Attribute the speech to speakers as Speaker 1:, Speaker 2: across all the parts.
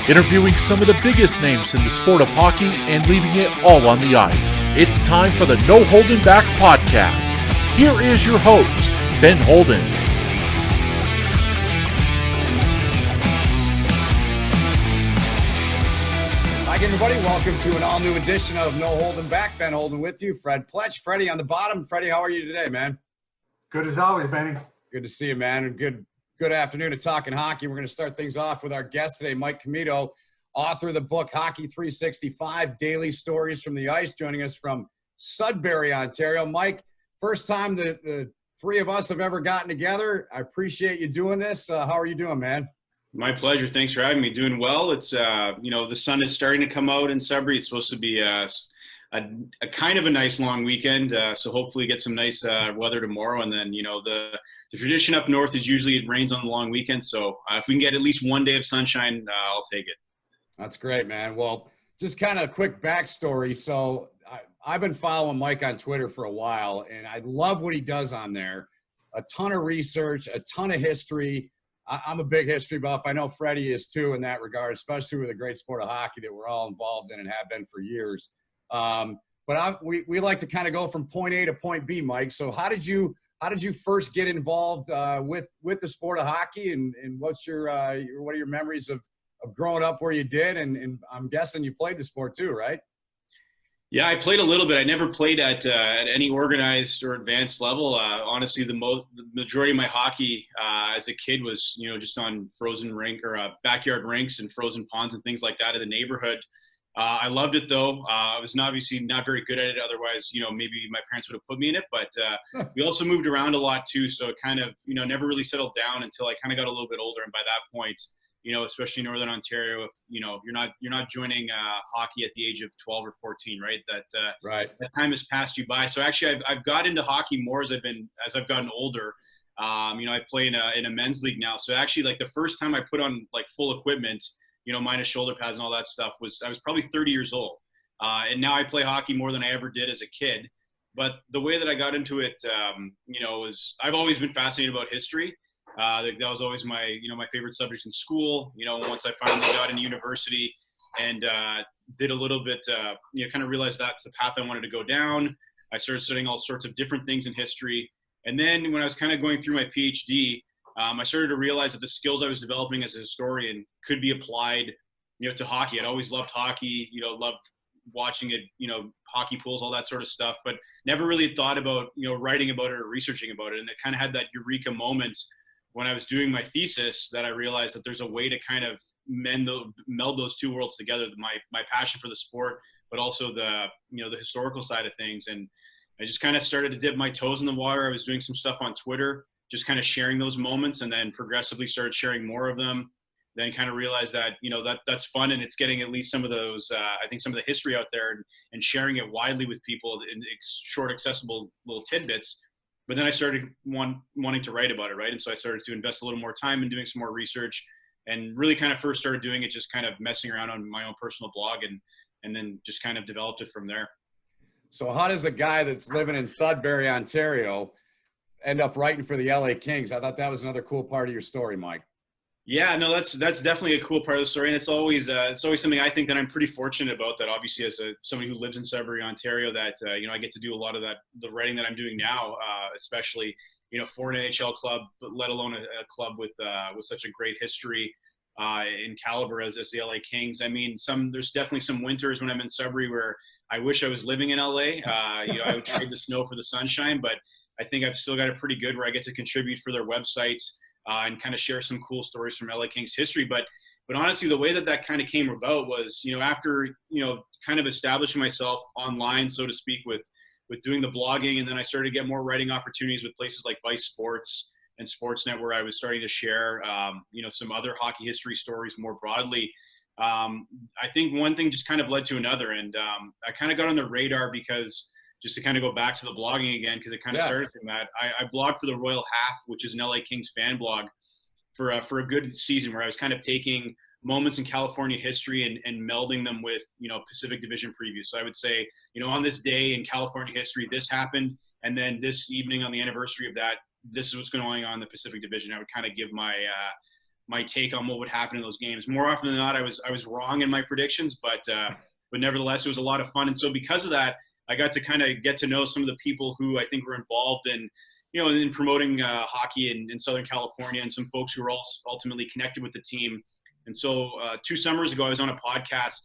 Speaker 1: interviewing some of the biggest names in the sport of hockey and leaving it all on the ice. It's time for the No Holden Back Podcast. Here is your host, Ben Holden.
Speaker 2: Hi, everybody. Welcome to an all-new edition of No Holden Back. Ben Holden with you. Fred Pletsch. Freddie on the bottom. Freddie, how are you today, man?
Speaker 3: Good as always, Benny.
Speaker 2: Good to see you, man. And good afternoon to Talking Hockey. We're going to start things off with our guest today, Mike Commito, author of the book Hockey 365, Daily Stories from the Ice, joining us from Sudbury, Ontario. Mike, first time the three of us have ever gotten together. I appreciate you doing this. How are you doing, man?
Speaker 4: My pleasure. Thanks for having me. Doing well. It's, the sun is starting to come out in Sudbury. It's supposed to be a kind of a nice long weekend. So hopefully get some nice weather tomorrow. And then, the tradition up north is usually it rains on the long weekend. So if we can get at least one day of sunshine, I'll take it.
Speaker 2: That's great, man. Well, just kind of a quick backstory. So I've been following Mike on Twitter for a while, and I love what he does on there. A ton of research, a ton of history. I'm a big history buff. I know Freddie is too in that regard, especially with the great sport of hockey that we're all involved in and have been for years. But we like to kind of go from point A to point B, Mike. So how did you first get involved with the sport of hockey, and what are your memories of growing up where you did? And I'm guessing you played the sport too, right?
Speaker 4: Yeah, I played a little bit. I never played at any organized or advanced level. Honestly, the majority of my hockey as a kid was, just on frozen rink or backyard rinks and frozen ponds and things like that in the neighborhood. I loved it though. I was obviously not very good at it. Otherwise, maybe my parents would have put me in it. But we also moved around a lot too. So it kind of, never really settled down until I kind of got a little bit older. And by that point, especially in Northern Ontario, if you're not joining hockey at the age of 12 or 14, right?
Speaker 2: Right.
Speaker 4: That time has passed you by. So actually, I've got into hockey more as I've gotten older. I play in a men's league now. So actually, like the first time I put on like full equipment, minus shoulder pads and all that stuff, I was probably 30 years old. And now I play hockey more than I ever did as a kid. But the way that I got into it, was I've always been fascinated about history. That was always my favorite subject in school. Once I finally got into university and did a little bit, kind of realized that's the path I wanted to go down. I started studying all sorts of different things in history. And then when I was kind of going through my PhD, I started to realize that the skills I was developing as a historian could be applied, to hockey. I'd always loved hockey, loved watching it, hockey pools, all that sort of stuff, but never really thought about, writing about it or researching about it. And it kind of had that eureka moment when I was doing my thesis that I realized that there's a way to kind of meld those two worlds together, my passion for the sport, but also the historical side of things. And I just kind of started to dip my toes in the water. I was doing some stuff on Twitter, just kind of sharing those moments, and then progressively started sharing more of them. Then kind of realized that, that's fun, and it's getting at least some of those, I think some of the history out there and sharing it widely with people in short, accessible little tidbits. But then I started wanting to write about it, right? And so I started to invest a little more time in doing some more research, and really kind of first started doing it just kind of messing around on my own personal blog, and then just kind of developed it from there.
Speaker 2: So how does a guy that's living in Sudbury, Ontario, end up writing for the LA Kings? I thought that was another cool part of your story, Mike.
Speaker 4: Yeah, no, that's definitely a cool part of the story, and it's always something I think that I'm pretty fortunate about. That obviously, as somebody who lives in Sudbury, Ontario, that I get to do a lot of the writing that I'm doing now, especially for an NHL club, but let alone a club with such a great history in caliber as the LA Kings. I mean, there's definitely some winters when I'm in Sudbury where I wish I was living in LA. I would trade the snow for the sunshine, but I think I've still got it pretty good where I get to contribute for their websites. And kind of share some cool stories from LA Kings history. But honestly, the way that kind of came about was, after, kind of establishing myself online, so to speak, with doing the blogging. And then I started to get more writing opportunities with places like Vice Sports and Sportsnet, where I was starting to share, some other hockey history stories more broadly. I think one thing just kind of led to another. And I kind of got on the radar because, just to kind of go back to the blogging again, because it kind of started from that. I blogged for the Royal Half, which is an LA Kings fan blog, for a good season, where I was kind of taking moments in California history and melding them with, Pacific Division previews. So I would say, on this day in California history, this happened. And then this evening on the anniversary of that, this is what's going on in the Pacific Division. I would kind of give my my take on what would happen in those games. More often than not, I was wrong in my predictions, but nevertheless, it was a lot of fun. And so because of that, I got to kind of get to know some of the people who I think were involved in, in promoting hockey in Southern California, and some folks who were also ultimately connected with the team. And so 2 summers ago, I was on a podcast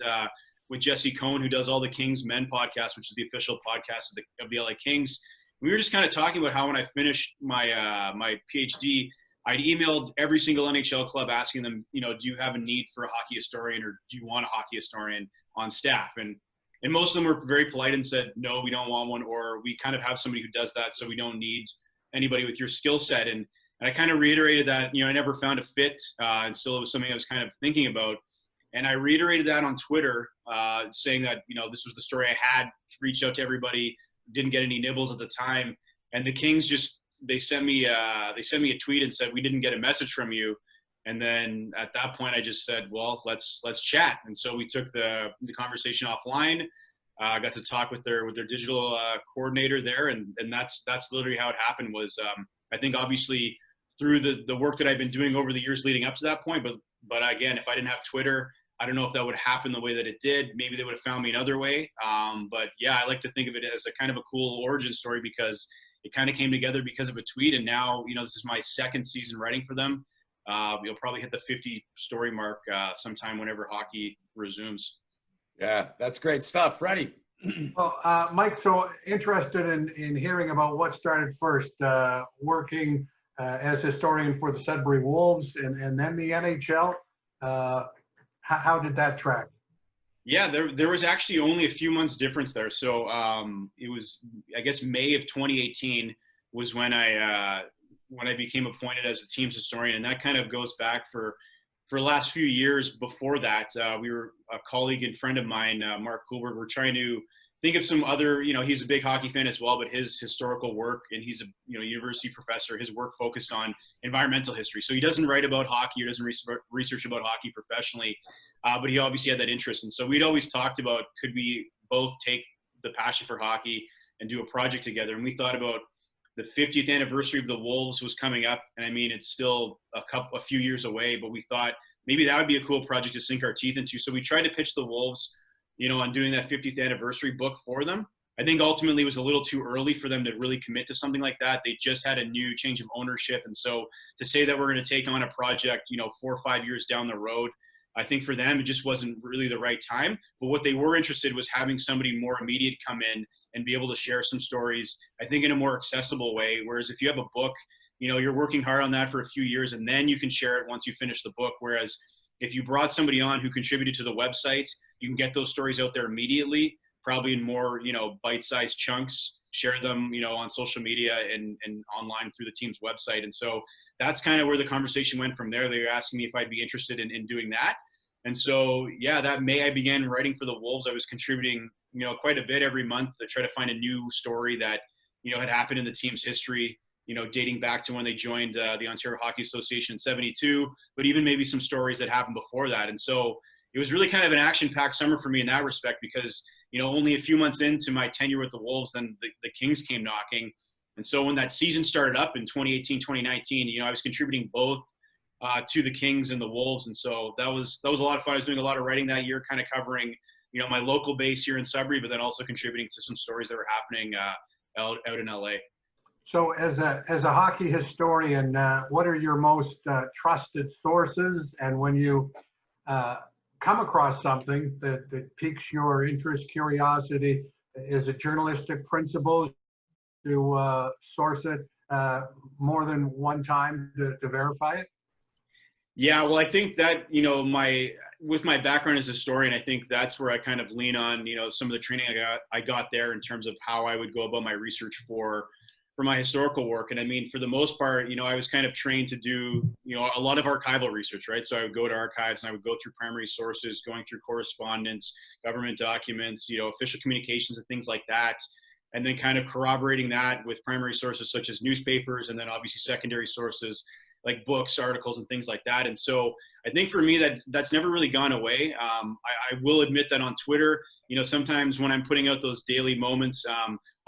Speaker 4: with Jesse Cohn, who does all the Kings Men podcast, which is the official podcast of the LA Kings. We were just kind of talking about how when I finished my my PhD, I'd emailed every single NHL club asking them, do you have a need for a hockey historian, or do you want a hockey historian on staff? And most of them were very polite and said, no, we don't want one, or we kind of have somebody who does that, so we don't need anybody with your skill set. And I kind of reiterated that, I never found a fit, and still it was something I was kind of thinking about. And I reiterated that on Twitter, saying that, this was the story I had, reached out to everybody, didn't get any nibbles at the time. And the Kings they sent me a tweet and said, we didn't get a message from you. And then at that point, I just said, well, let's chat. And so we took the conversation offline. I got to talk with their digital coordinator there, and that's literally how it happened. Was I think obviously through the work that I've been doing over the years leading up to that point, but again, if I didn't have Twitter, I don't know if that would happen the way that it did. Maybe they would have found me another way. But yeah, I like to think of it as a kind of a cool origin story, because it kind of came together because of a tweet. And now, this is my 2nd season writing for them. We'll probably hit the 50 story mark sometime whenever hockey resumes. Yeah,
Speaker 2: that's great stuff. Ready?
Speaker 3: Well, Mike, so interested in hearing about what started first, working as historian for the Sudbury Wolves and then the NHL. How did that track?
Speaker 4: Yeah, there was actually only a few months difference there. So it was, I guess, May of 2018 was when I became appointed as the team's historian, and that kind of goes back for the last few years. Before that, we were a colleague and friend of mine, Mark Coolberg. We're trying to think of some other, he's a big hockey fan as well, but his historical work, and he's a university professor, his work focused on environmental history. So he doesn't write about hockey or doesn't research about hockey professionally, but he obviously had that interest. And so we'd always talked about, could we both take the passion for hockey and do a project together? And we thought about the 50th anniversary of the Wolves was coming up. And I mean, it's still a few years away, but we thought maybe that would be a cool project to sink our teeth into. So we tried to pitch the Wolves, on doing that 50th anniversary book for them. I think ultimately it was a little too early for them to really commit to something like that. They just had a new change of ownership. And so to say that we're going to take on a project, 4 or 5 years down the road, I think for them, it just wasn't really the right time. But what they were interested was having somebody more immediate come in and be able to share some stories, I think, in a more accessible way. Whereas if you have a book, you're working hard on that for a few years, and then you can share it once you finish the book. Whereas if you brought somebody on who contributed to the website, you can get those stories out there immediately, probably in more, bite-sized chunks, share them, on social media and online through the team's website. And so that's kind of where the conversation went from there. They were asking me if I'd be interested in doing that. And so, yeah, that May I began writing for the Wolves. I was contributing, quite a bit every month to try to find a new story that, had happened in the team's history, dating back to when they joined the Ontario Hockey Association in '72, but even maybe some stories that happened before that. And so it was really kind of an action-packed summer for me in that respect, because, only a few months into my tenure with the Wolves, then the Kings came knocking. And so when that season started up in 2018, 2019, I was contributing both to the Kings and the Wolves. And so that was a lot of fun. I was doing a lot of writing that year, kind of covering, my local base here in Sudbury, but then also contributing to some stories that were happening out in LA.
Speaker 3: So as a hockey historian, what are your most trusted sources? And when you come across something that piques your interest, curiosity, is it journalistic principles to source it more than one time to verify it?
Speaker 4: Yeah, well, I think that, with my background as a historian, I think that's where I kind of lean on, some of the training I got there in terms of how I would go about my research for my historical work. And I mean, for the most part, I was kind of trained to do, a lot of archival research, right? So I would go to archives and I would go through primary sources, going through correspondence, government documents, official communications and things like that. And then kind of corroborating that with primary sources such as newspapers, and then obviously secondary sources like books, articles, and things like that. And so I think for me that's never really gone away. I will admit that on Twitter, sometimes when I'm putting out those daily moments,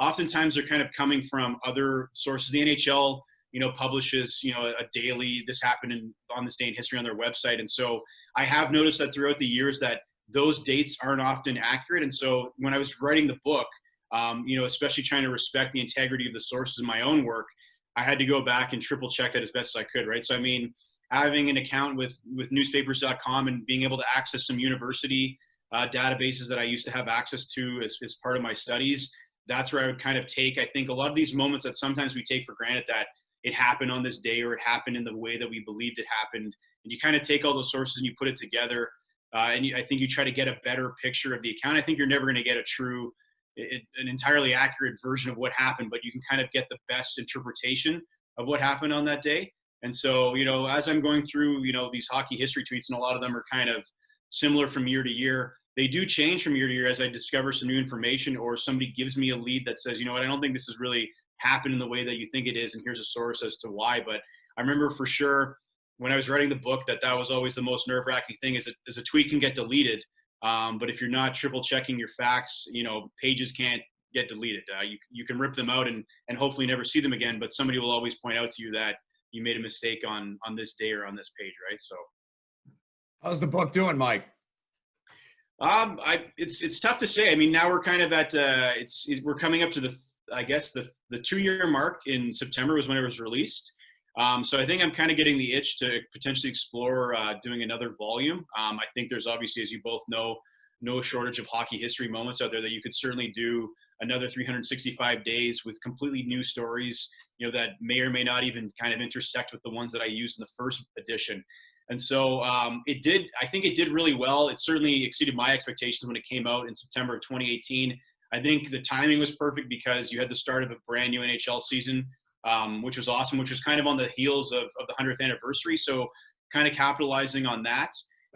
Speaker 4: oftentimes they're kind of coming from other sources. The NHL publishes, a daily, this happened on this day in history on their website. And so I have noticed that throughout the years that those dates aren't often accurate. And so when I was writing the book, especially trying to respect the integrity of the sources in my own work, I had to go back and triple check that as best as I could, right? So, I mean, having an account with newspapers.com and being able to access some university databases that I used to have access to as part of my studies, that's where I would kind of take, I think, a lot of these moments that sometimes we take for granted that it happened on this day or it happened in the way that we believed it happened. And you kind of take all those sources and you put it together. I think you try to get a better picture of the account. I think you're never going to get an entirely accurate version of what happened, but you can kind of get the best interpretation of what happened on that day. And so, as I'm going through, these hockey history tweets, and a lot of them are kind of similar from year to year, they do change from year to year as I discover some new information or somebody gives me a lead that says, I don't think this has really happened in the way that you think it is, and here's a source as to why. But I remember for sure when I was writing the book that was always the most nerve-wracking thing is a tweet can get deleted. But if you're not triple checking your facts, pages can't get deleted. You can rip them out and hopefully never see them again, but somebody will always point out to you that you made a mistake on this day or on this page, right? So
Speaker 2: how's the book doing, Mike?
Speaker 4: It's tough to say. I mean, now we're kind of at we're coming up to the 2-year mark. In September was when it was released. So I think I'm kind of getting the itch to potentially explore doing another volume. I think there's obviously, as you both know, no shortage of hockey history moments out there that you could certainly do another 365 days with completely new stories, that may or may not even kind of intersect with the ones that I used in the first edition. And so I think it did really well. It certainly exceeded my expectations when it came out in September of 2018. I think the timing was perfect because you had the start of a brand new NHL season, which was awesome, which was kind of on the heels of the 100th anniversary. So kind of capitalizing on that.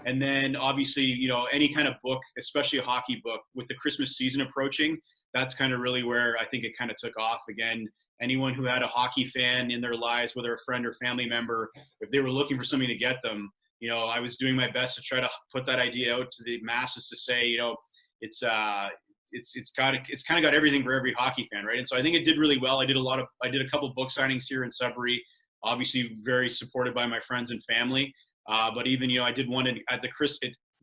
Speaker 4: And then obviously, any kind of book, especially a hockey book, with the Christmas season approaching, that's kind of really where I think it kind of took off. Again, anyone who had a hockey fan in their lives, whether a friend or family member, if they were looking for something to get them, I was doing my best to try to put that idea out to the masses to say, it's kind of got everything for every hockey fan, right? And so I think it did really well. I did a couple book signings here in Sudbury, obviously very supported by my friends and family. But even, I did one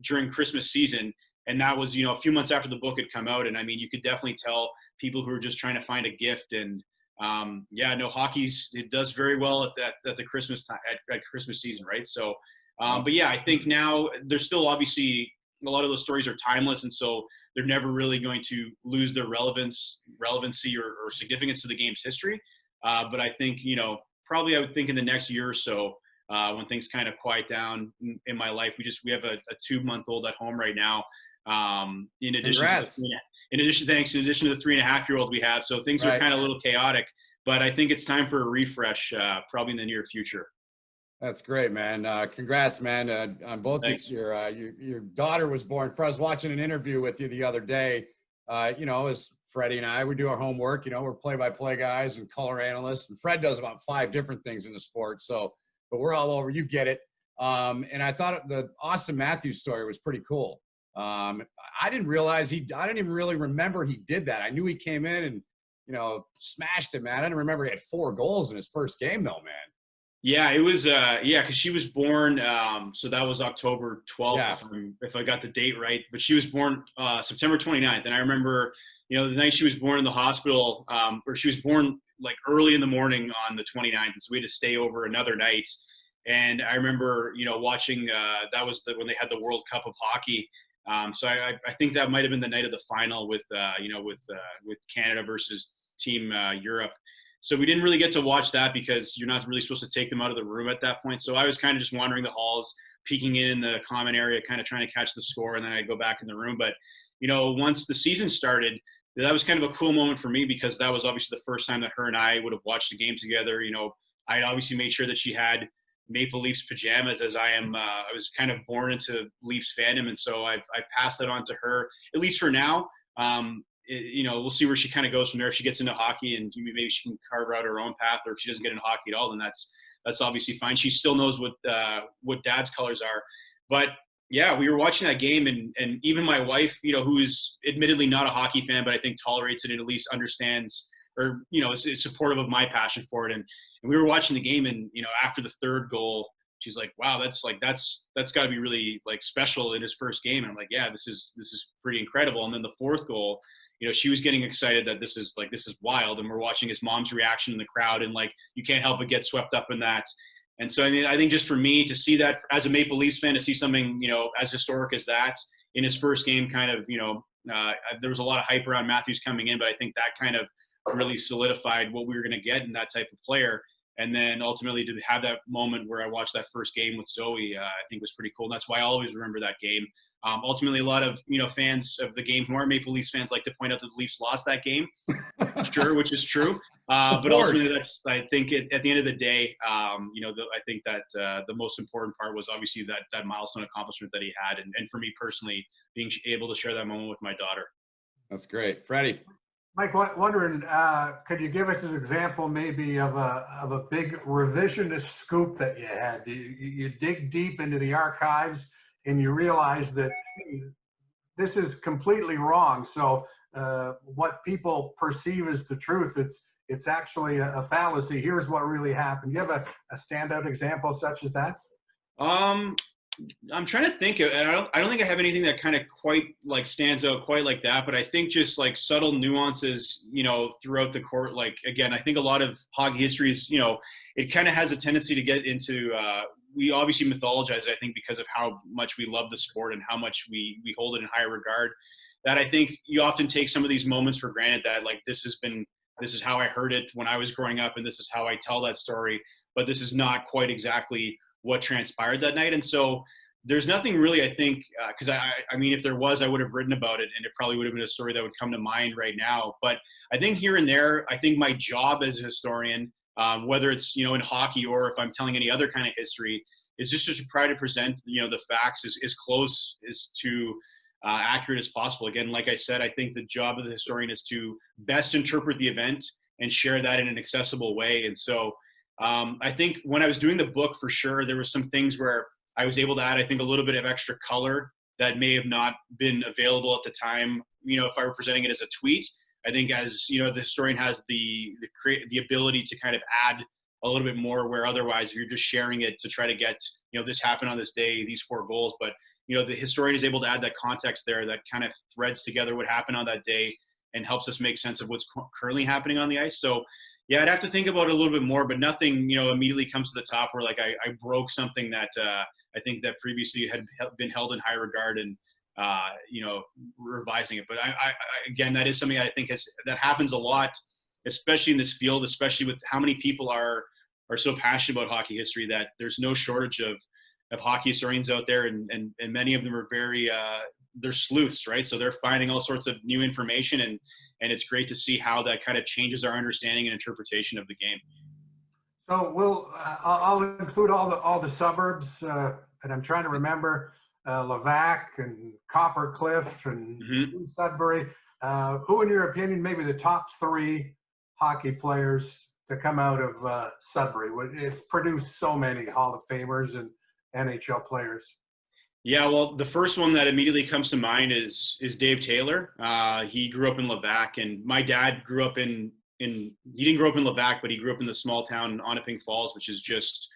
Speaker 4: during Christmas season, and that was, a few months after the book had come out. And I mean, you could definitely tell people who are just trying to find a gift. And it does very well at the Christmas time, at Christmas season, right? So, but yeah, I think now there's still obviously a lot of those stories are timeless, and so they're never really going to lose their relevancy or significance to the game's history. But I think, probably I would think in the next year or so, when things kind of quiet down in my life, we have a 2-month-old at home right now. In addition to the 3.5-year-old we have, so things are kind of a little chaotic. But I think it's time for a refresh, probably in the near future.
Speaker 2: That's great, man. Congrats, man, on both. Your daughter was born. I was watching an interview with you the other day. As Freddie and I, we do our homework. We're play-by-play guys and color analysts, and Fred does about 5 different things in the sport. So, but we're all over. You get it. And I thought the Austin Matthews story was pretty cool. I didn't realize I didn't even really remember he did that. I knew he came in and, smashed it, man. I didn't remember he had 4 goals in his first game though, man.
Speaker 4: Yeah, it was, cause she was born, so that was October 12th, if I got the date right, but she was born, September 29th. And I remember, the night she was born in the hospital, or she was born like early in the morning on the 29th. And so we had to stay over another night. And I remember, watching, that was when they had the World Cup of Hockey. So I think that might've been the night of the final with Canada versus Team Europe. So we didn't really get to watch that because you're not really supposed to take them out of the room at that point. So I was kind of just wandering the halls, peeking in the common area, kind of trying to catch the score, and then I'd go back in the room. But, once the season started, that was kind of a cool moment for me because that was obviously the first time that her and I would have watched the game together. I'd obviously made sure that she had Maple Leafs pajamas, as I was kind of born into Leafs fandom. And so I passed that on to her, at least for now. We'll see where she kind of goes from there. If she gets into hockey and maybe she can carve out her own path, or if she doesn't get into hockey at all, then that's obviously fine. She still knows what dad's colors are. But yeah, we were watching that game, and even my wife, who is admittedly not a hockey fan, but I think tolerates it and at least understands or, is supportive of my passion for it. And we were watching the game, and, after the third goal, she's like, wow, that's gotta be really like special in his first game. And I'm like, yeah, this is pretty incredible. And then the fourth goal, she was getting excited that this is wild. And we're watching his mom's reaction in the crowd, and like, you can't help but get swept up in that. And so, I think just for me to see that as a Maple Leafs fan, to see something, as historic as that in his first game, kind of, there was a lot of hype around Matthews coming in, but I think that kind of really solidified what we were going to get in that type of player. And then ultimately to have that moment where I watched that first game with Zoe, I think was pretty cool. And that's why I always remember that game. Ultimately, a lot of, fans of the game who are Maple Leafs fans like to point out that the Leafs lost that game. Sure, which is true. But ultimately, I think at the end of the day, I think that the most important part was obviously that milestone accomplishment that he had. And for me personally, being able to share that moment with my daughter.
Speaker 2: That's great. Freddie.
Speaker 3: Mike, wondering, could you give us an example maybe of a big revisionist scoop that you had? You dig deep into the archives and you realize that this is completely wrong. So what people perceive as the truth, it's actually a fallacy. Here's what really happened. You have a standout example such as that?
Speaker 4: I'm trying to think of, and I don't think I have anything that kind of quite like stands out quite like that, but I think just like subtle nuances, throughout the court. Like, again, I think a lot of hockey history is, it kind of has a tendency to get into, we obviously mythologize it, I think, because of how much we love the sport and how much we hold it in high regard, that I think you often take some of these moments for granted, that like, this is how I heard it when I was growing up, and this is how I tell that story, but this is not quite exactly what transpired that night. And so there's nothing really, I think, because I mean, if there was, I would have written about it, and it probably would have been a story that would come to mind right now. But I think here and there, I think my job as a historian, whether it's, in hockey or if I'm telling any other kind of history, is just to try to present, the facts as close as to accurate as possible. Again, like I said, I think the job of the historian is to best interpret the event and share that in an accessible way. And so I think when I was doing the book, for sure, there were some things where I was able to add, I think, a little bit of extra color that may have not been available at the time. If I were presenting it as a tweet, I think as, the historian has the ability to kind of add a little bit more, where otherwise, if you're just sharing it to try to get, this happened on this day, these 4 goals, but, the historian is able to add that context there that kind of threads together what happened on that day and helps us make sense of what's currently happening on the ice. So, yeah, I'd have to think about it a little bit more, but nothing, immediately comes to the top where like I broke something that I think that previously had been held in high regard and, revising it. But I again, that is something I think that happens a lot, especially in this field, especially with how many people are so passionate about hockey history, that there's no shortage of hockey historians out there. And many of them are very, they're sleuths, right? So they're finding all sorts of new information, and it's great to see how that kind of changes our understanding and interpretation of the game.
Speaker 3: So I'll include all the suburbs, and I'm trying to remember Levack and Copper Cliff and Sudbury. Who, in your opinion, maybe the top 3 hockey players to come out of Sudbury? It's produced so many Hall of Famers and NHL players.
Speaker 4: Yeah, well, the first one that immediately comes to mind is Dave Taylor. He grew up in Levack, and my dad grew up he didn't grow up in Levack, but he grew up in the small town Onaping Falls, which is just,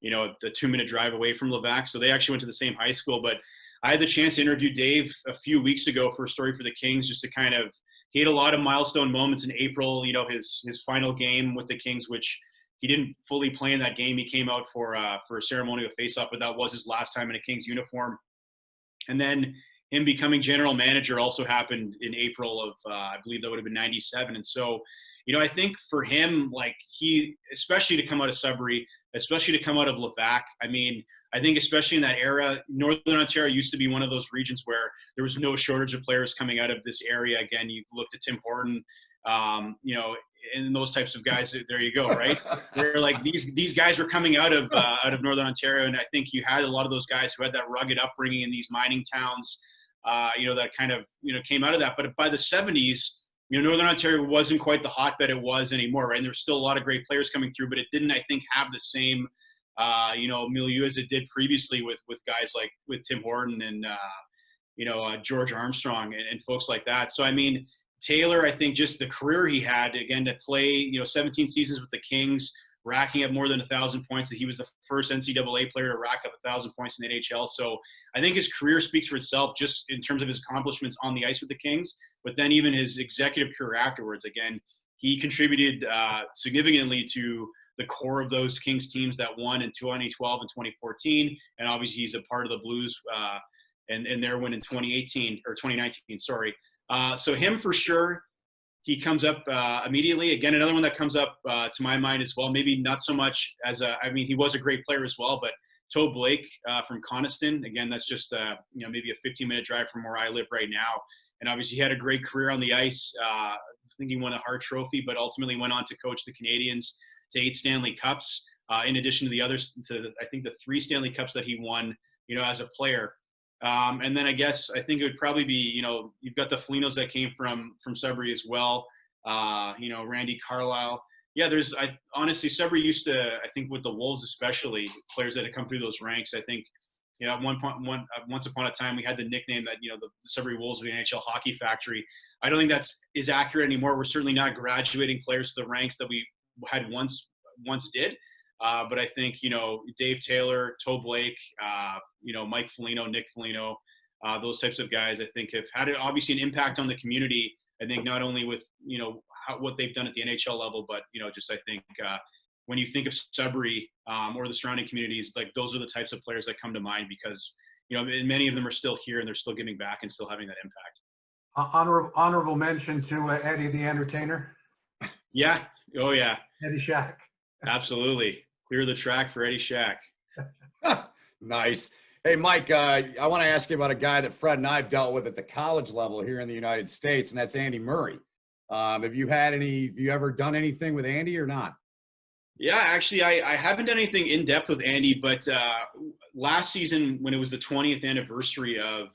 Speaker 4: a 2-minute drive away from Levack. So they actually went to the same high school. But I had the chance to interview Dave a few weeks ago for a story for the Kings, just to kind of, he had a lot of milestone moments in April, his final game with the Kings, which he didn't fully play in that game. He came out for a ceremonial face-off, but that was his last time in a Kings uniform. And then him becoming general manager also happened in April of, I believe that would have been 97. And so, I think for him, like especially to come out of Sudbury, especially to come out of Levack, I mean, I think especially in that era, Northern Ontario used to be one of those regions where there was no shortage of players coming out of this area. Again, you looked at Tim Horton, and those types of guys, there you go, right? Where like these guys were coming out of Northern Ontario, and I think you had a lot of those guys who had that rugged upbringing in these mining towns, that kind of came out of that. But by the 70s, Northern Ontario wasn't quite the hotbed it was anymore, right? And there's still a lot of great players coming through, but it didn't, I think, have the same milieu as it did previously with guys like with Tim Horton and George Armstrong and folks like that. So I mean, Taylor, I think just the career he had, again, to play, 17 seasons with the Kings, racking up more than 1,000 points, that he was the first NCAA player to rack up 1,000 points in the NHL. So I think his career speaks for itself just in terms of his accomplishments on the ice with the Kings, but then even his executive career afterwards. Again, he contributed significantly to the core of those Kings teams that won in 2012 and 2014. And obviously he's a part of the Blues and their win in 2019, sorry. So him for sure. He comes up immediately. Again, another one that comes up to my mind as well, maybe not so much as he was a great player as well, but Toe Blake from Coniston. Again, that's just, maybe a 15-minute drive from where I live right now. And obviously he had a great career on the ice. I think he won a Hart Trophy, but ultimately went on to coach the Canadiens to 8 Stanley Cups, in addition to the others, I think the 3 Stanley Cups that he won, as a player. And then I think it would probably be, you've got the Folignos that came from Sudbury as well. Randy Carlisle. Yeah, honestly, Sudbury used to, I think with the Wolves especially, players that had come through those ranks. I think, at once upon a time we had the nickname that, the Sudbury Wolves were the NHL hockey factory. I don't think is accurate anymore. We're certainly not graduating players to the ranks that we had once did. But I think, Dave Taylor, Toe Blake, Mike Foligno, Nick Foligno, those types of guys, I think have had obviously an impact on the community. I think not only with, what they've done at the NHL level, but, just I think when you think of Sudbury or the surrounding communities, like those are the types of players that come to mind because, many of them are still here and they're still giving back and still having that impact.
Speaker 3: Honorable mention to Eddie the Entertainer.
Speaker 4: Yeah. Oh, yeah.
Speaker 3: Eddie Shack.
Speaker 4: Absolutely. Clear the track for Eddie Shack.
Speaker 2: Nice. Hey, Mike, I want to ask you about a guy that Fred and I have dealt with at the college level here in the United States, and that's Andy Murray. Have you ever done anything with Andy or not?
Speaker 4: Yeah, actually, I haven't done anything in depth with Andy, but last season when it was the 20th anniversary of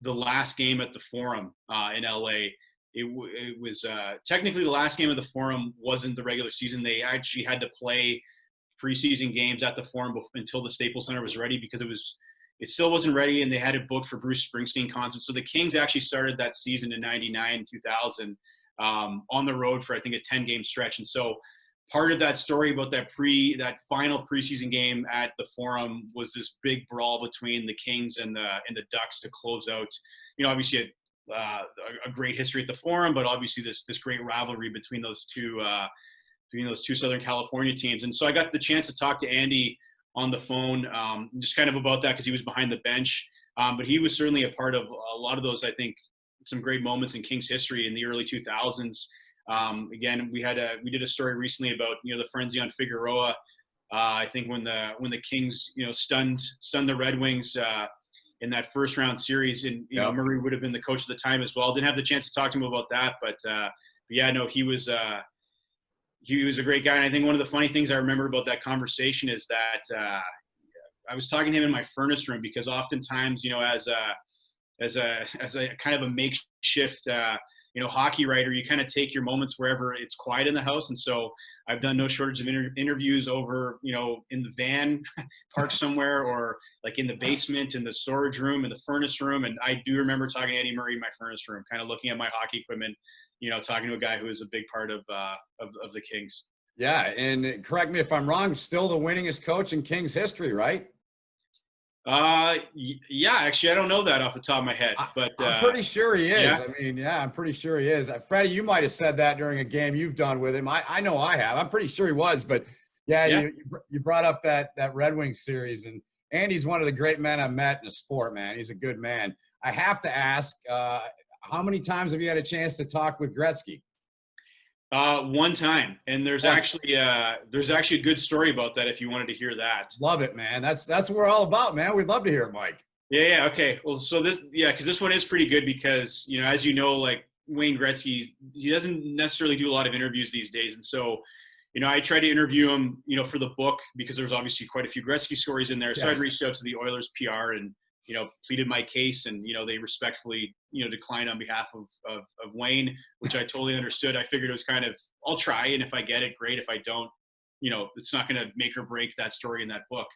Speaker 4: the last game at the Forum in LA, it was technically the last game of the Forum wasn't the regular season. They actually had to play preseason games at the Forum until the Staples Center was ready because it still wasn't ready and they had it booked for Bruce Springsteen concert. So the Kings actually started that season in 99, 2000 on the road for I think a 10-game stretch. And so part of that story about that final preseason game at the Forum was this big brawl between the Kings and the Ducks to close out, obviously a great history at the Forum, but obviously this great rivalry between those two Southern California teams. And so I got the chance to talk to Andy on the phone, just kind of about that because he was behind the bench. But he was certainly a part of a lot of those, I think, some great moments in Kings history in the early 2000s. Again, we did a story recently about, the frenzy on Figueroa. I think when the Kings, stunned the Red Wings in that first round series, and Murray would have been the coach at the time as well. Didn't have the chance to talk to him about that, but yeah, no, he was a great guy. And I think one of the funny things I remember about that conversation is that I was talking to him in my furnace room because oftentimes, as a kind of a makeshift, hockey writer, you kind of take your moments wherever it's quiet in the house. And so I've done no shortage of interviews over, in the van parked somewhere or like in the basement, in the storage room, in the furnace room. And I do remember talking to Andy Murray in my furnace room, kind of looking at my hockey equipment, talking to a guy who is a big part of the Kings.
Speaker 2: Yeah. And correct me if I'm wrong, still the winningest coach in Kings history, right?
Speaker 4: Yeah, actually, I don't know that off the top of my head, but
Speaker 2: I'm pretty sure he is.
Speaker 4: Yeah.
Speaker 2: I'm pretty sure he is. Freddie, you might have said that during a game you've done with him. I know I have. I'm pretty sure he was, but yeah. You brought up that Red Wings series, and Andy's one of the great men I've met in the sport, man. He's a good man. I have to ask, how many times have you had a chance to talk with Gretzky?
Speaker 4: One time, and there's actually a good story about that if you wanted to hear that.
Speaker 2: Love it, man. That's what we're all about, man. We'd love to hear it, Mike.
Speaker 4: Yeah. Okay. Well, so because this one is pretty good because, as you know, like Wayne Gretzky, he doesn't necessarily do a lot of interviews these days. And so, I tried to interview him, for the book because there's obviously quite a few Gretzky stories in there. So I reached out to the Oilers PR and, pleaded my case, and, they respectfully, declined on behalf of Wayne, which I totally understood. I figured it was kind of, I'll try. And if I get it, great. If I don't, it's not going to make or break that story in that book.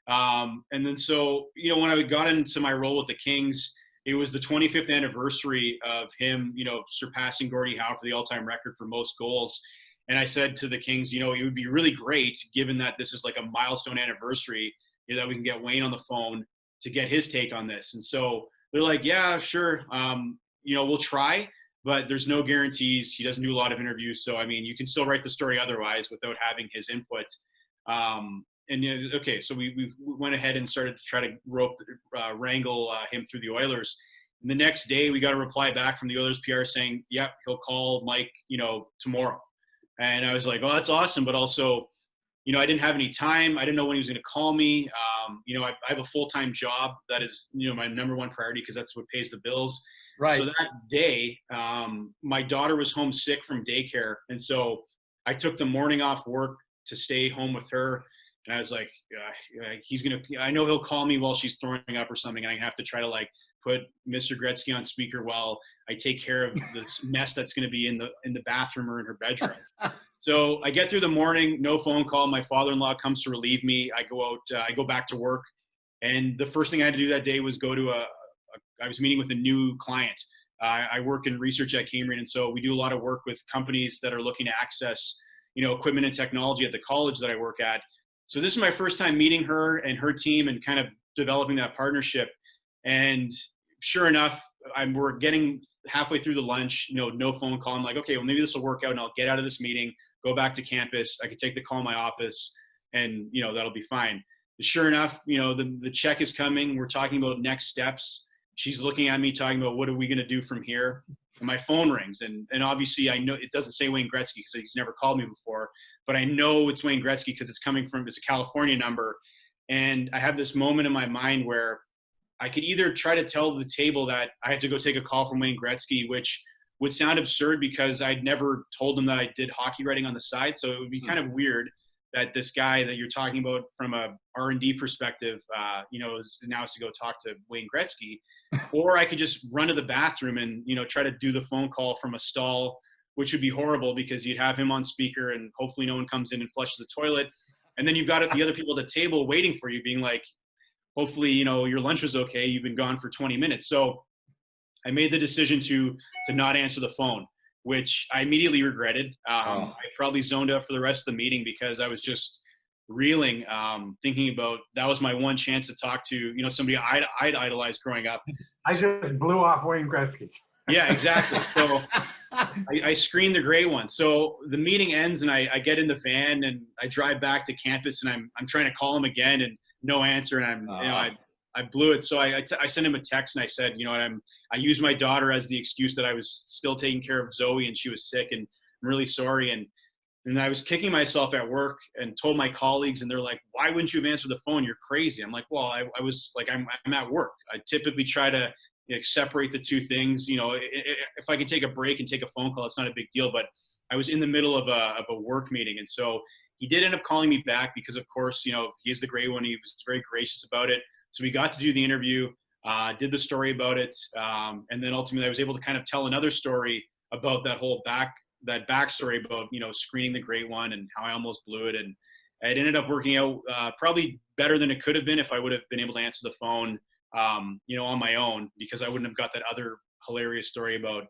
Speaker 4: And then, so, when I got into my role with the Kings, it was the 25th anniversary of him, surpassing Gordie Howe for the all-time record for most goals. And I said to the Kings, it would be really great, given that this is like a milestone anniversary, that we can get Wayne on the phone to get his take on this. And so they're like, yeah, sure. We'll try, but there's no guarantees. He doesn't do a lot of interviews. So, you can still write the story otherwise without having his input. Okay, so we went ahead and started to try to wrangle him through the Oilers. And the next day we got a reply back from the Oilers PR saying, yep, he'll call Mike, tomorrow. And I was like, oh, that's awesome. But also, I didn't have any time. I didn't know when he was going to call me. I have a full-time job. That is, my number one priority because that's what pays the bills.
Speaker 2: Right.
Speaker 4: So that day, my daughter was home sick from daycare. And so I took the morning off work to stay home with her. And I was like, I know he'll call me while she's throwing up or something. And I have to try to put Mr. Gretzky on speaker while I take care of this mess that's going to be in the bathroom or in her bedroom. So I get through the morning, no phone call. My father-in-law comes to relieve me. I go out, I go back to work. And the first thing I had to do that day was go to I was meeting with a new client. I work in research at Cambrian. And so we do a lot of work with companies that are looking to access, equipment and technology at the college that I work at. So this is my first time meeting her and her team and kind of developing that partnership. And sure enough, we're getting halfway through the lunch, no phone call. I'm like, okay, well, maybe this will work out and I'll get out of this meeting, go back to campus. I could take the call in my office and, that'll be fine. But sure enough, the check is coming. We're talking about next steps. She's looking at me talking about what are we going to do from here? And my phone rings. And obviously I know it doesn't say Wayne Gretzky because he's never called me before, but I know it's Wayne Gretzky because it's a California number. And I have this moment in my mind where I could either try to tell the table that I had to go take a call from Wayne Gretzky, which would sound absurd because I'd never told him that I did hockey writing on the side. So it would be kind of weird that this guy that you're talking about from a R&D perspective, is now has to go talk to Wayne Gretzky. Or I could just run to the bathroom and, try to do the phone call from a stall, which would be horrible because you'd have him on speaker and hopefully no one comes in and flushes the toilet. And then you've got the other people at the table waiting for you being like, hopefully, your lunch was okay. You've been gone for 20 minutes. So I made the decision to not answer the phone, which I immediately regretted. I probably zoned out for the rest of the meeting because I was just reeling, thinking about that was my one chance to talk to, somebody I'd idolized growing up.
Speaker 3: I just blew off Wayne Gretzky.
Speaker 4: Yeah, exactly. So I screened the gray one. So the meeting ends and I get in the van and I drive back to campus and I'm trying to call him again and no answer. And I blew it. So I sent him a text and I said, I used my daughter as the excuse that I was still taking care of Zoe and she was sick and I'm really sorry. And I was kicking myself at work and told my colleagues and they're like, why wouldn't you have answered the phone? You're crazy. I'm like, well, I was like, I'm at work. I typically try to separate the two things. If I can take a break and take a phone call, it's not a big deal, but I was in the middle of a work meeting. And so he did end up calling me back because of course, he is the great one. He was very gracious about it. So we got to do the interview, did the story about it. And then ultimately I was able to kind of tell another story about that whole backstory about, screening the great one and how I almost blew it. And it ended up working out probably better than it could have been if I would have been able to answer the phone, on my own, because I wouldn't have got that other hilarious story about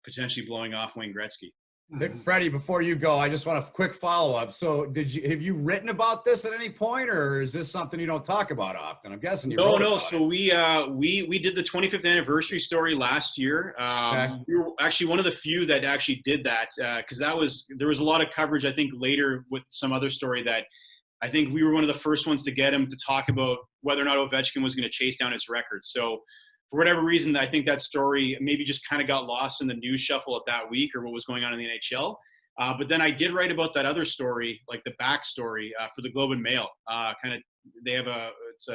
Speaker 4: potentially blowing off Wayne Gretzky.
Speaker 2: Hey, Freddie, before you go, I just want a quick follow-up. So have you written about this at any point, or is this something you don't talk about often? I'm guessing you wrote about
Speaker 4: So we did the 25th anniversary story last year.
Speaker 2: Okay.
Speaker 4: We were actually one of the few that actually did that because there was a lot of coverage, I think, later with some other story that I think we were one of the first ones to get him to talk about whether or not Ovechkin was going to chase down his record. So for whatever reason, I think that story maybe just kind of got lost in the news shuffle of that week or what was going on in the NHL. But then I did write about that other story, like the backstory for the Globe and Mail. They have it's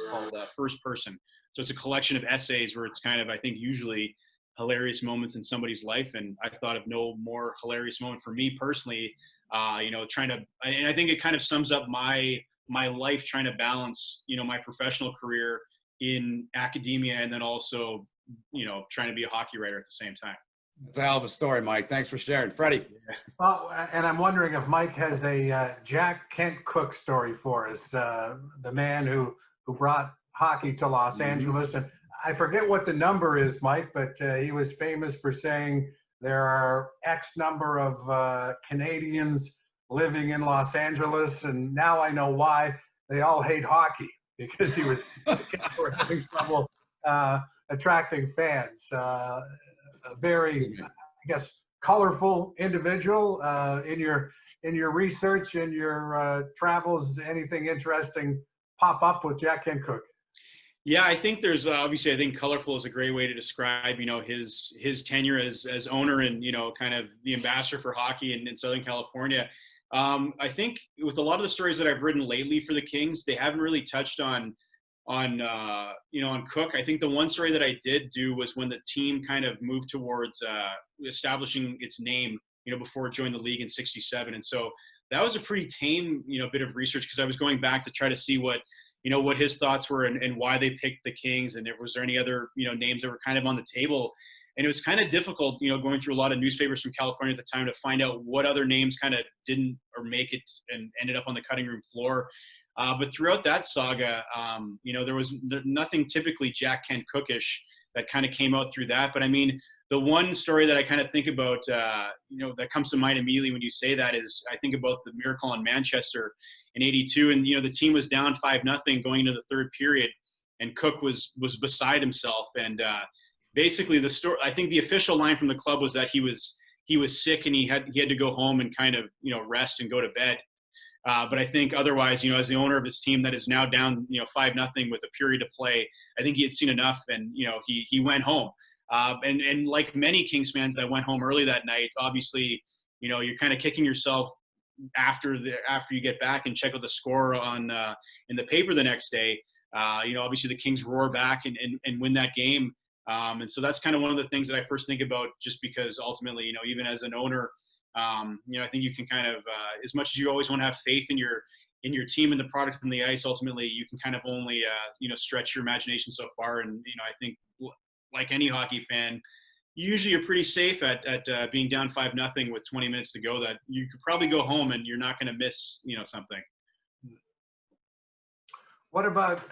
Speaker 4: called First Person. So it's a collection of essays where it's kind of, I think, usually hilarious moments in somebody's life. And I thought of no more hilarious moment for me personally, and I think it kind of sums up my life trying to balance, my professional career in academia and then also, trying to be a hockey writer at the same time.
Speaker 2: That's a hell of a story, Mike. Thanks for sharing. Freddie.
Speaker 3: Well, and I'm wondering if Mike has a Jack Kent Cook story for us, the man who brought hockey to Los Angeles. And I forget what the number is, Mike, but he was famous for saying there are X number of Canadians living in Los Angeles, and now I know why they all hate hockey, because he was having trouble attracting fans. A very, I guess, colorful individual. In your research, in your travels, anything interesting pop up with Jack Kent Cooke?
Speaker 4: Yeah, I think there's obviously, I think colorful is a great way to describe, his tenure as owner and, kind of the ambassador for hockey in Southern California. I think with a lot of the stories that I've written lately for the Kings, they haven't really touched on Cooke. I think the one story that I did do was when the team kind of moved towards establishing its name, before it joined the league in '67. And so that was a pretty tame, bit of research, because I was going back to try to see what his thoughts were and why they picked the Kings, and was there any other, names that were kind of on the table. And it was kind of difficult, going through a lot of newspapers from California at the time to find out what other names kind of didn't or make it and ended up on the cutting room floor. But throughout that saga, there was nothing typically Jack Kent Cookish that kind of came out through that. But I mean, the one story that I kind of think about, that comes to mind immediately when you say that is, I think about the Miracle on Manchester in '82, and the team was down 5-0 going into the third period, and Cooke was beside himself. And basically, the story, I think the official line from the club was that he was sick and he had to go home and kind of rest and go to bed. But I think otherwise, as the owner of his team that is now down 5-0 with a period to play, I think he had seen enough, and he went home. And like many Kings fans that went home early that night, obviously, you're kind of kicking yourself after you get back and check out the score on in the paper the next day. Obviously the Kings roar back and win that game. And so that's kind of one of the things that I first think about, just because ultimately, even as an owner, I think you can kind of, as much as you always want to have faith in your team and the product on the ice, ultimately you can kind of only, stretch your imagination so far. And, I think like any hockey fan, usually you're pretty safe at being down 5-0 with 20 minutes to go, that you could probably go home and you're not going to miss, something.
Speaker 3: What about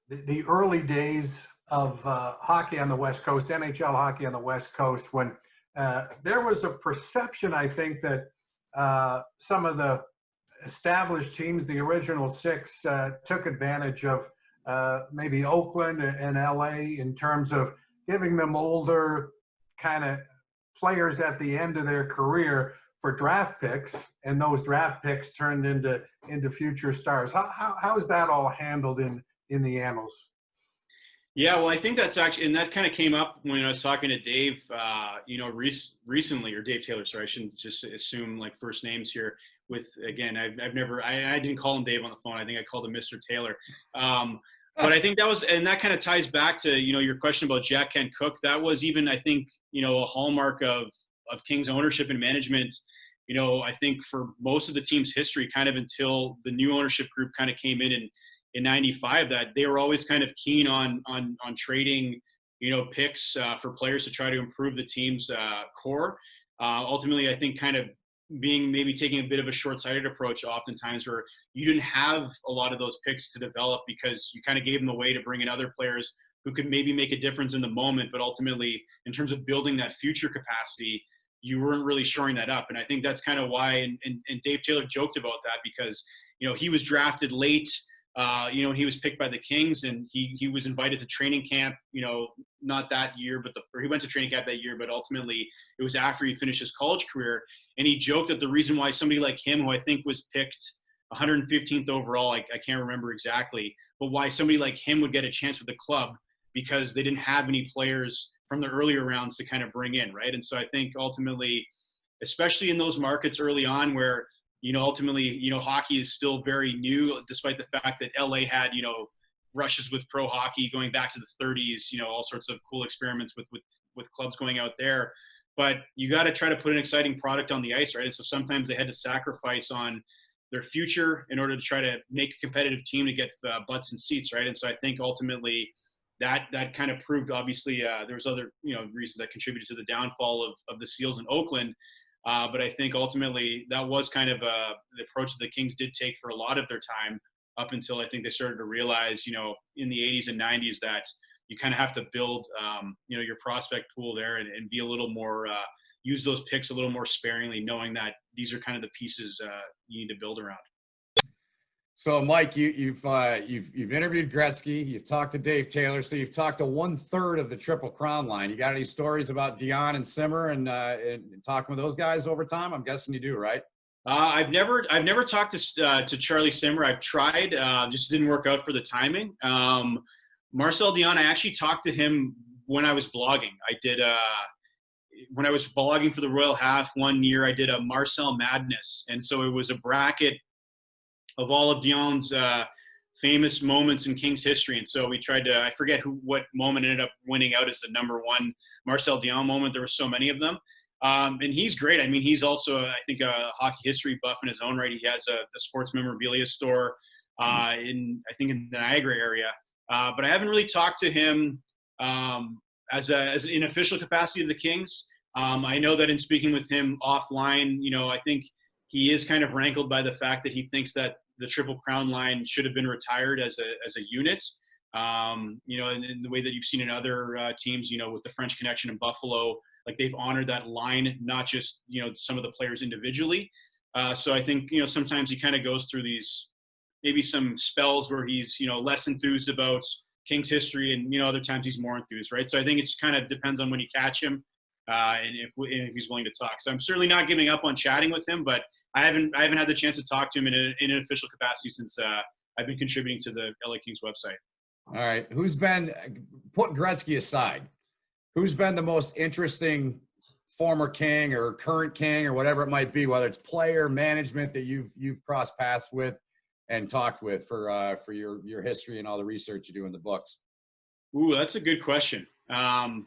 Speaker 3: the early days of hockey on the West Coast, NHL hockey on the West Coast, when there was a perception, I think, that some of the established teams, the original six, took advantage of maybe Oakland and LA in terms of giving them older kind of players at the end of their career for draft picks, and those draft picks turned into future stars. How is that all handled in the annals?
Speaker 4: Yeah, well, I think that's actually, and that kind of came up when I was talking to Dave, recently, or Dave Taylor. Sorry, I shouldn't just assume like first names here. With, again, I've never, I didn't call him Dave on the phone. I think I called him Mr. Taylor. But I think that was, and that kind of ties back to, your question about Jack Kent Cooke. That was even, I think, a hallmark of Kings ownership and management, I think for most of the team's history, kind of until the new ownership group kind of came in '95, that they were always kind of keen on trading, picks for players to try to improve the team's core. Ultimately, I think kind of taking a bit of a short-sighted approach oftentimes, where you didn't have a lot of those picks to develop because you kind of gave them away to bring in other players who could maybe make a difference in the moment, but ultimately in terms of building that future capacity, you weren't really shoring that up. And I think that's kind of why, and Dave Taylor joked about that, because he was drafted late, he was picked by the Kings, and he was invited to training camp, not that year, or he went to training camp that year, but ultimately it was after he finished his college career. And he joked that the reason why somebody like him, who I think was picked 115th overall, I can't remember exactly, but why somebody like him would get a chance with the club, because they didn't have any players from the earlier rounds to kind of bring in, right? And so I think ultimately, especially in those markets early on where, ultimately, hockey is still very new, despite the fact that LA had, rushes with pro hockey going back to the 30s, all sorts of cool experiments with clubs going out there. But you got to try to put an exciting product on the ice, right? And so sometimes they had to sacrifice on their future in order to try to make a competitive team to get butts and seats, right? And so I think ultimately that kind of proved, obviously, there was other, reasons that contributed to the downfall of the Seals in Oakland. But I think ultimately that was kind of the approach that the Kings did take for a lot of their time, up until I think they started to realize, in the 80s and 90s, that you kind of have to build, your prospect pool there and be a little more, use those picks a little more sparingly, knowing that these are kind of the pieces you need to build around.
Speaker 2: So, Mike, you've interviewed Gretzky, you've talked to Dave Taylor, so you've talked to 1/3 of the Triple Crown line. You got any stories about Dion and Simmer and talking with those guys over time? I'm guessing you do, right?
Speaker 4: I've never talked to Charlie Simmer. I've tried, just didn't work out for the timing. Marcel Dion, I actually talked to him when I was blogging. I did when I was blogging for the Royal Half one year, I did a Marcel Madness, and so it was a bracket of all of Dion's famous moments in Kings history. And so we tried to, I forget what moment ended up winning out as the number one Marcel Dion moment. There were so many of them. And he's great. I mean, he's also, I think, a hockey history buff in his own right. He has a sports memorabilia store in the Niagara area. But I haven't really talked to him as in official capacity of the Kings. I know that in speaking with him offline, I think he is kind of rankled by the fact that he thinks that the Triple Crown line should have been retired as a unit. In the way that you've seen in other teams, with the French Connection in Buffalo, like they've honored that line, not just, some of the players individually. So I think, sometimes he kind of goes through these, maybe some spells where he's, less enthused about Kings history and, other times he's more enthused, right? So I think it kind of depends on when you catch him and if he's willing to talk. So I'm certainly not giving up on chatting with him, but I haven't had the chance to talk to him in an official capacity since I've been contributing to the LA Kings website.
Speaker 2: All right. Put Gretzky aside, who's been the most interesting former King or current King or whatever it might be, whether it's player, management that you've crossed paths with and talked with for your history and all the research you do in the books?
Speaker 4: Ooh, that's a good question. Yeah,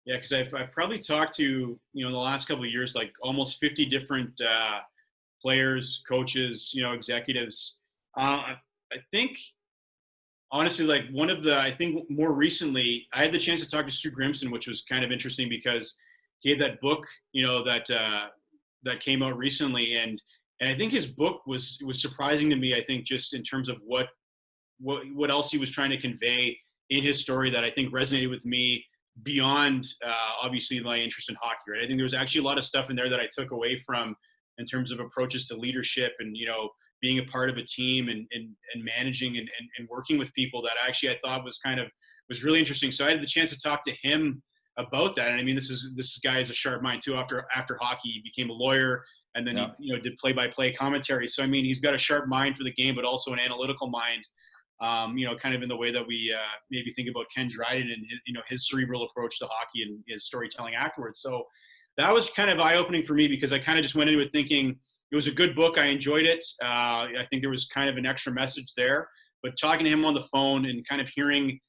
Speaker 4: because I've probably talked to, in the last couple of years, like almost 50 different players, coaches, executives. I think, honestly, like I think more recently, I had the chance to talk to Stu Grimson, which was kind of interesting because he had that book, that came out recently. And I think his book was surprising to me, I think, just in terms of what else he was trying to convey in his story that I think resonated with me beyond, obviously, my interest in hockey, right? I think there was actually a lot of stuff in there that I took away from in terms of approaches to leadership and, being a part of a team and managing and working with people that actually I thought was really interesting. So I had the chance to talk to him about that. And I mean, this guy has a sharp mind too. After hockey, he became a lawyer and then he did play-by-play commentary. So, I mean, he's got a sharp mind for the game, but also an analytical mind, kind of in the way that we maybe think about Ken Dryden and his cerebral approach to hockey and his storytelling afterwards. So that was kind of eye-opening for me because I kind of just went into it thinking it was a good book. I enjoyed it. I think there was kind of an extra message there, but talking to him on the phone and kind of hearing,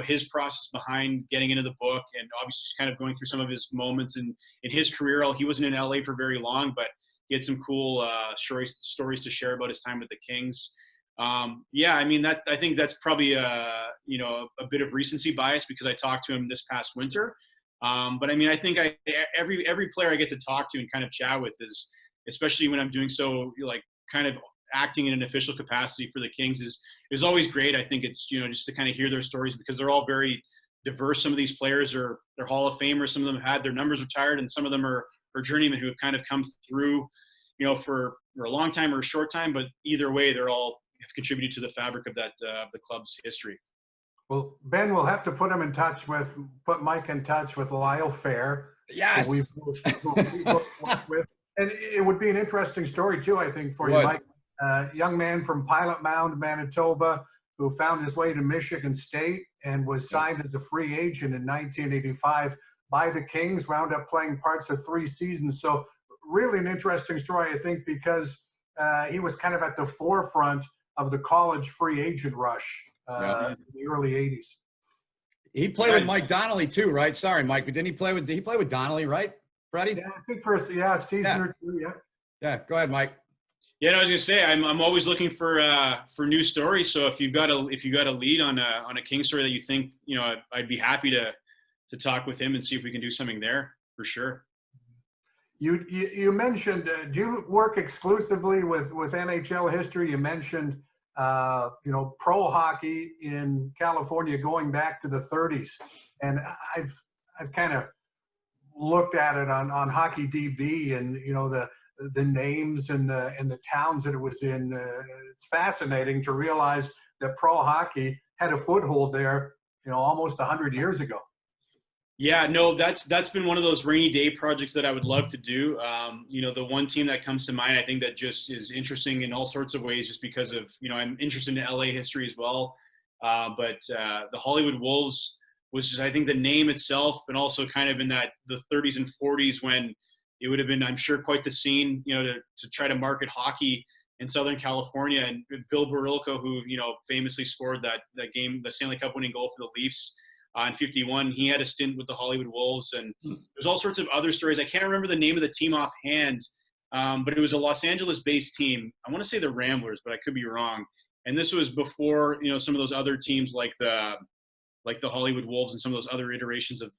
Speaker 4: his process behind getting into the book and obviously just kind of going through some of his moments in his career. He wasn't in LA for very long, but he had some cool stories to share about his time with the Kings. I mean, I think that's probably a bit of recency bias because I talked to him this past winter. But I mean, I think every player I get to talk to and kind of chat with is, especially when I'm doing so, like kind of acting in an official capacity for the Kings is always great. I think it's, just to kind of hear their stories because they're all very diverse. Some of these players they're Hall of Famers. Some of them had their numbers retired and some of them are journeymen who have kind of come through, for a long time or a short time, but either way, they're all have contributed to the fabric of that, the club's history.
Speaker 3: Well, Ben, we'll have to put Mike in touch with Lyle Fair.
Speaker 2: Yes.
Speaker 3: Who we worked with. And it would be an interesting story, too, I think, for you, Mike. Young man from Pilot Mound, Manitoba, who found his way to Michigan State and was signed as a free agent in 1985 by the Kings, wound up playing parts of 3 seasons. So really an interesting story, I think, because he was kind of at the forefront of the college free agent rush in the early 80s.
Speaker 2: He played with Mike Donnelly, too, right? Sorry, Mike, but did he play with Donnelly, right? Freddie?
Speaker 3: Yeah, I think for season or two, yeah.
Speaker 2: Yeah, go ahead, Mike.
Speaker 4: Yeah, I was gonna say I'm always looking for new stories. So if you've got a lead on a King story that you think I'd be happy to talk with him and see if we can do something there for sure.
Speaker 3: You mentioned do you work exclusively with NHL history? You mentioned pro hockey in California going back to the 30s. And I've kind of looked at it on Hockey DB, and the names and the towns that it was in. It's fascinating to realize that pro hockey had a foothold there, almost 100 years ago.
Speaker 4: Yeah, no, that's been one of those rainy day projects that I would love to do. The one team that comes to mind, I think that just is interesting in all sorts of ways, just because of, I'm interested in LA history as well. But the Hollywood Wolves was just, I think, the name itself, and also kind of in the 30s and 40s when it would have been, I'm sure, quite the scene, to try to market hockey in Southern California. And Bill Barilko, who, famously scored that game, the Stanley Cup winning goal for the Leafs in 51, he had a stint with the Hollywood Wolves. And there's all sorts of other stories. I can't remember the name of the team offhand, but it was a Los Angeles-based team. I want to say the Ramblers, but I could be wrong. And this was before, some of those other teams like the Hollywood Wolves and some of those other iterations of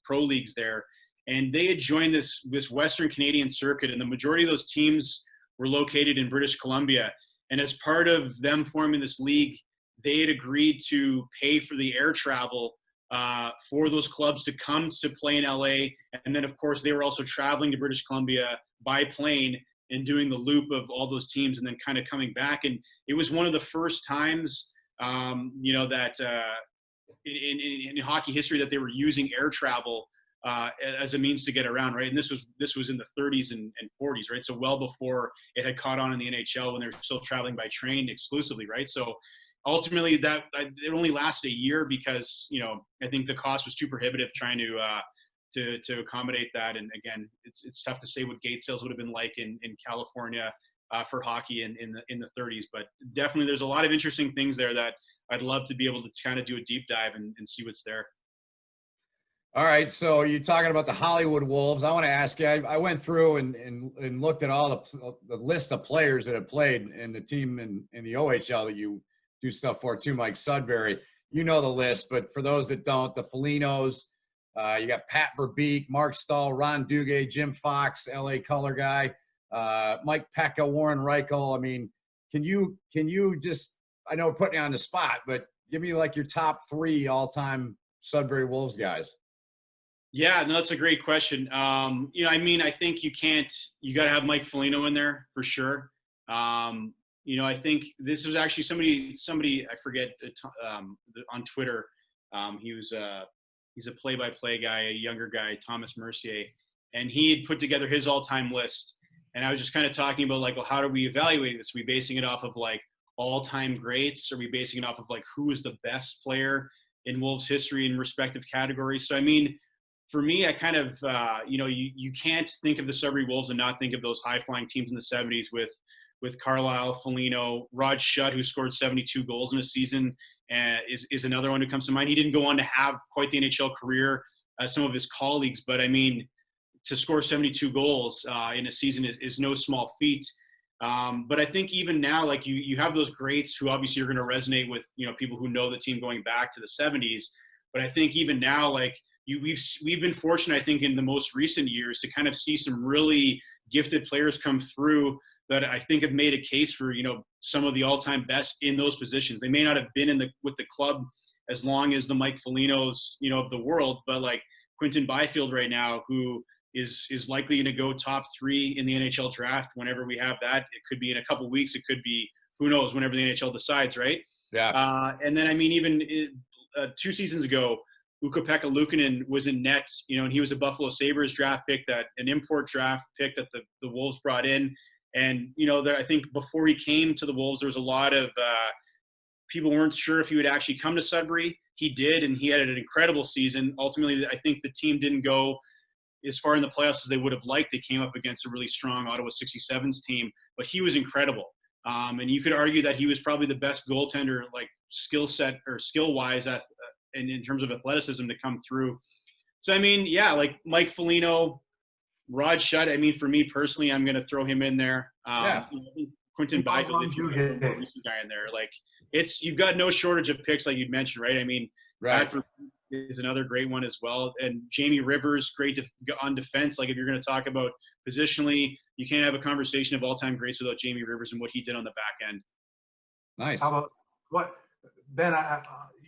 Speaker 4: pro leagues there. And they had joined this Western Canadian circuit, and the majority of those teams were located in British Columbia. And as part of them forming this league, they had agreed to pay for the air travel for those clubs to come to play in LA. And then, of course, they were also traveling to British Columbia by plane and doing the loop of all those teams and then kind of coming back. And it was one of the first times, that in hockey history that they were using air travel as a means to get around, right? And this was in the 30s and 40s, right? So well before it had caught on in the NHL when they were still traveling by train exclusively, right? So ultimately it only lasted a year because, I think the cost was too prohibitive trying to accommodate that. And again, it's tough to say what gate sales would have been like in California for hockey in the 30s, but definitely there's a lot of interesting things there that I'd love to be able to kind of do a deep dive and see what's there.
Speaker 2: All right, so you're talking about the Hollywood Wolves. I want to ask you, I went through and looked at all the list of players that have played in the team in the OHL that you do stuff for too, Mike Sudbury. You know the list, but for those that don't, the Folignos, you got Pat Verbeek, Mark Stahl, Ron Duguay, Jim Fox, LA color guy, Mike Pekka, Warren Reichel. I mean, can you just, I know we're putting you on the spot, but give me like your top 3 all-time Sudbury Wolves guys.
Speaker 4: Yeah, no, that's a great question. I think you got to have Mike Foligno in there for sure. I think this was actually somebody I forget on Twitter. He's a play-by-play guy, a younger guy, Thomas Mercier, and he had put together his all-time list. And I was just kind of talking about like, well, how do we evaluate this? Are we basing it off of like all-time greats? Are we basing it off of like who is the best player in Wolves history in respective categories? So, I mean, for me, I kind of, you can't think of the Sudbury Wolves and not think of those high-flying teams in the 70s with Carlisle, Foligno, Rod Schutt, who scored 72 goals in a season, is another one who comes to mind. He didn't go on to have quite the NHL career as some of his colleagues, but I mean, to score 72 goals in a season is no small feat. But I think even now, like you have those greats who obviously are going to resonate with, people who know the team going back to the 70s. But I think even now, like we've been fortunate, I think, in the most recent years to kind of see some really gifted players come through that I think have made a case for, some of the all-time best in those positions. They may not have been with the club as long as the Mike Folignos, of the world, but like Quinton Byfield right now, who is likely to go top 3 in the NHL draft whenever we have that. It could be in a couple weeks. It could be, who knows, whenever the NHL decides, right?
Speaker 2: Yeah.
Speaker 4: And then, I mean, even 2 seasons ago, Ukko-Pekka Luukkonen was in net, and he was a Buffalo Sabres draft pick, an import draft pick that the Wolves brought in. And, I think before he came to the Wolves, there was a lot of people weren't sure if he would actually come to Sudbury. He did, and he had an incredible season. Ultimately, I think the team didn't go as far in the playoffs as they would have liked. They came up against a really strong Ottawa 67s team, but he was incredible. And you could argue that he was probably the best goaltender, like skill set or skill-wise and in terms of athleticism to come through. So, I mean, yeah, like Mike Foligno, Rod Schutt. I mean, for me personally, I'm going to throw him in there. Quinton Byfield, if you have a recent guy in there, like you've got no shortage of picks, like you'd mentioned, right? I mean, Bradford is another great one as well, and Jamie Rivers, great on defense. Like if you're going to talk about positionally, you can't have a conversation of all-time greats without Jamie Rivers and what he did on the back end.
Speaker 2: Nice.
Speaker 3: How about what? Then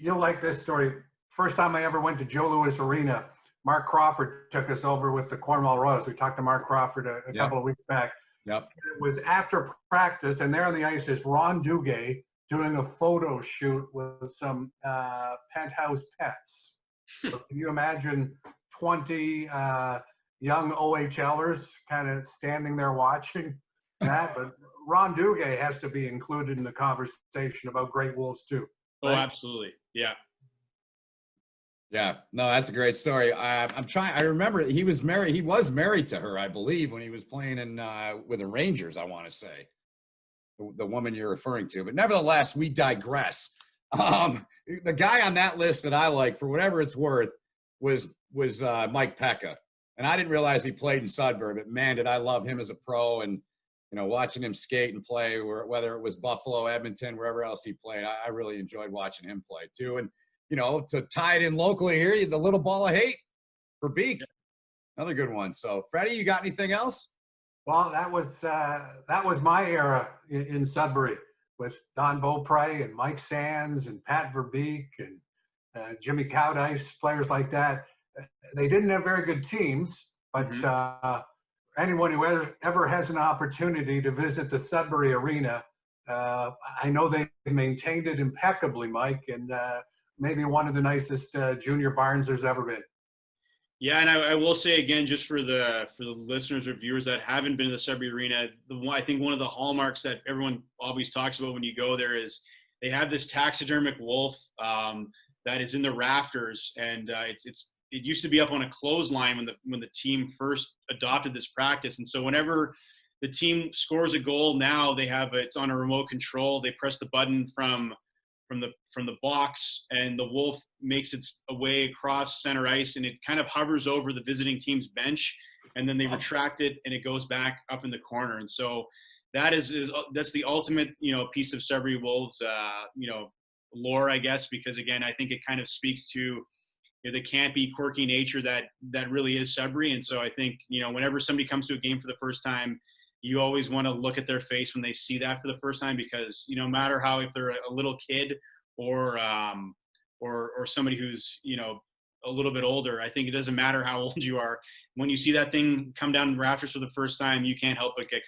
Speaker 3: you'll like this story. First time I ever went to Joe Louis Arena, Mark Crawford took us over with the Cornwall Royals. We talked to Mark Crawford a couple of weeks back.
Speaker 2: Yep.
Speaker 3: It was after practice, and there on the ice is Ron Duguay doing a photo shoot with some penthouse pets. So can you imagine 20 young OHLers kind of standing there watching that? But Ron Duguay has to be included in the conversation about great Wolves too.
Speaker 4: Oh, absolutely. Yeah.
Speaker 2: Yeah, no, that's a great story. I remember he was married. He was married to her, I believe, when he was playing with the Rangers, I want to say. The woman you're referring to. But nevertheless, we digress. The guy on that list that I like, for whatever it's worth, was Mike Pekka. And I didn't realize he played in Sudbury, but man, did I love him as a pro. And, watching him skate and play, whether it was Buffalo, Edmonton, wherever else he played, I really enjoyed watching him play too. And, to tie it in locally here, the little ball of hate for Beak. Another good one. So, Freddie, you got anything else?
Speaker 3: Well, that was my era in Sudbury with Don Beaupre and Mike Sands and Pat Verbeek and Jimmy Cowdice, players like that. They didn't have very good teams, but anyone who ever has an opportunity to visit the Sudbury Arena, I know they maintained it impeccably, Mike, and maybe one of the nicest junior barns there's ever been.
Speaker 4: Yeah, and I will say again, just for the listeners or viewers that haven't been to the Sudbury Arena, I think one of the hallmarks that everyone always talks about when you go there is they have this taxidermic wolf that is in the rafters, and it used to be up on a clothesline when the team first adopted this practice, and so whenever the team scores a goal now, it's on a remote control. They press the button from the box, and the wolf makes its way across center ice, and it kind of hovers over the visiting team's bench, and then they retract it and it goes back up in the corner. And so that's the ultimate piece of Sudbury Wolves lore, I guess, because again, I think it kind of speaks to the campy, quirky nature that really is Sudbury. And so I think whenever somebody comes to a game for the first time, you always want to look at their face when they see that for the first time, because no matter how, if they're a little kid or somebody who's a little bit older, I think it doesn't matter how old you are. When you see that thing come down the rafters for the first time, you can't help but get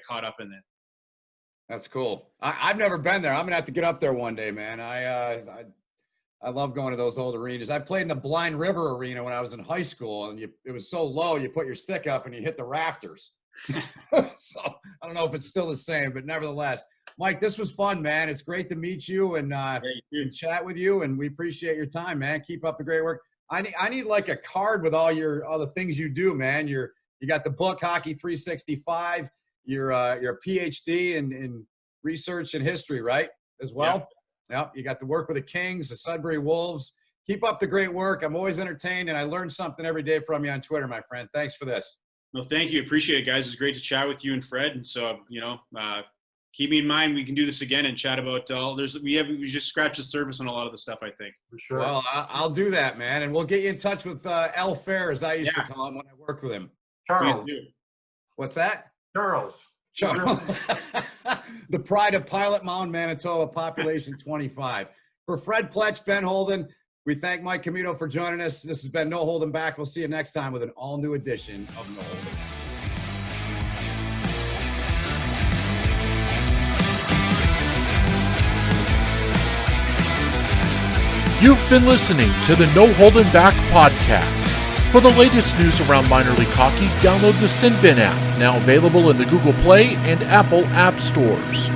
Speaker 4: caught up in it.
Speaker 2: That's cool. I've never been there. I'm gonna have to get up there one day, man. I love going to those old arenas. I played in the Blind River Arena when I was in high school, and it was so low, you put your stick up and you hit the rafters. So I don't know if it's still the same, but nevertheless, Mike, this was fun, man. It's great to meet you and chat with you, and we appreciate your time, man. Keep up the great work. I need like a card with all the things you do, man. You got the book Hockey 365. You're a PhD in research and history, right? As well. Yeah. You got to work with the Kings, the Sudbury Wolves. Keep up the great work. I'm always entertained, and I learn something every day from you on Twitter, my friend. Thanks for this.
Speaker 4: Well, thank you. Appreciate it, guys. It's great to chat with you and Fred. And so, keep me in mind. We can do this again and chat about we just scratched the surface on a lot of the stuff, I think.
Speaker 3: For sure.
Speaker 2: Well, I'll do that, man. And we'll get you in touch with L. Fair, as I used to call him when I worked with him.
Speaker 3: Charles.
Speaker 2: What's that?
Speaker 3: Charles.
Speaker 2: The pride of Pilot Mound, Manitoba, population 25. For Fred Pletsch, Ben Holden, we thank Mike Commito for joining us. This has been No Holden Back. We'll see you next time with an all-new edition of No Holden Back.
Speaker 1: You've been listening to the No Holden Back Podcast. For the latest news around minor league hockey, download the Sin Bin app, now available in the Google Play and Apple app stores.